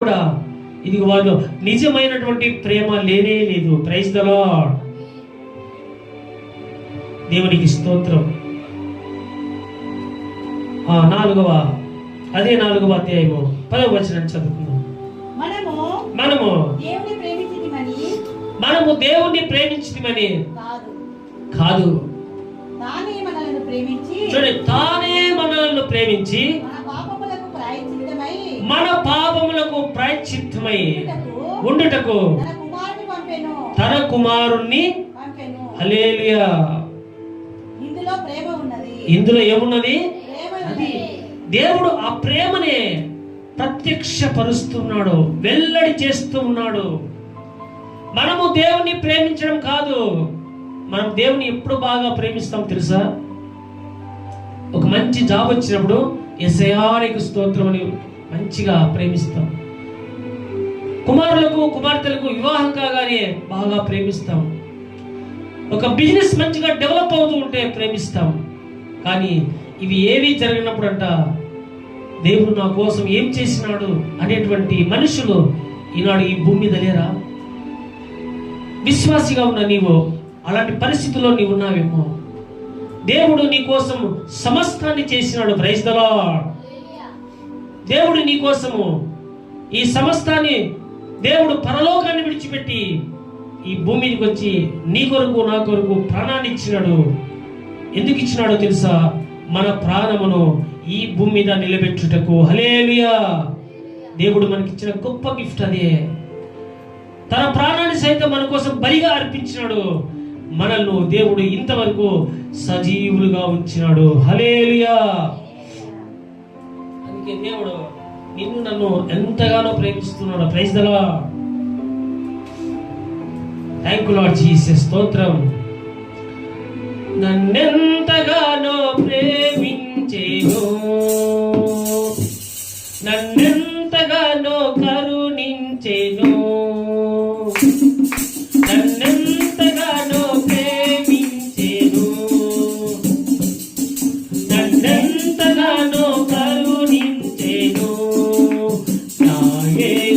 కూడా ఇది వాళ్ళు నిజమైనటువంటి ప్రేమ లేనే లేదు. Praise the lord. దేవునికి స్తోత్రం. నాలుగవ అధ్యాయము 10వ వచనం చదువుకుందాం. మనము దేవుణ్ణి ప్రేమించితిమని కాదు, చూడండి, తానే మనల్ని ప్రేమించి మన పాపములకు ప్రాయశ్చిత్తమై ఉండుటకు తన కుమారుణ్ణి హల్లెలూయా. ఇందులో ఏమున్నది? అది దేవుడు ఆ ప్రేమనే ప్రత్యక్షపరుస్తున్నాడు, వెల్లడి చేస్తూ ఉన్నాడు. మనము దేవుని ప్రేమించడం కాదు, మనం దేవుని ఎప్పుడు బాగా ప్రేమిస్తాం తెలుసా? ఒక మంచి జాబ్ వచ్చినప్పుడు యేసయ్యా నీకు స్తోత్రం అని మంచిగా ప్రేమిస్తాం. కుమారులకు కుమార్తెలకు వివాహం కాగానే బాగా ప్రేమిస్తాం. ఒక బిజినెస్ మంచిగా డెవలప్ అవుతూ ఉంటే ప్రేమిస్తాం. కానీ ఇవి ఏవి జరిగినప్పుడు అంట దేవుడు నా కోసం ఏం చేసినాడు అనేటువంటి మనుషులు ఈనాడు ఈ భూమి మీద లేరా? విశ్వాసిగా ఉన్న నీవు అలాంటి పరిస్థితుల్లో నీవు ఉన్నావేమో. దేవుడు నీ కోసం సమస్తాన్ని చేసినాడు. Praise the lord. దేవుడు నీ కోసము ఈ సమస్తాన్ని, దేవుడు పరలోకాన్ని విడిచిపెట్టి ఈ భూమికి వచ్చి నీ కొరకు నా కొరకు ప్రాణాన్ని ఇచ్చినాడు. ఎందుకు ఇచ్చినాడో తెలుసా? మన ప్రాణమును ఈ భూమి మీద నిలబెట్టుటకు. హల్లెలూయా. దేవుడు మనకిచ్చిన గొప్ప గిఫ్ట్ అదే. తన ప్రాణాన్ని సైతం మన కోసం బలిగా అర్పించినాడు. మనల్ని దేవుడు ఇంతవరకు సజీవులుగా ఉంచినాడు. హల్లెలూయా. అందుకే దేవుడు నిన్ను నన్ను ఎంతగానో ప్రేమిస్తున్నాడు. Praise the lord. Thank you lord Jesus. స్తోత్రం. నన్నెంతగానో ప్రేమించేను, నన్నెంతగానో కరుణించేను, నన్నెంతగానో ప్రేమించేను, నన్నెంతగానో కరుణించేను నా యేసు.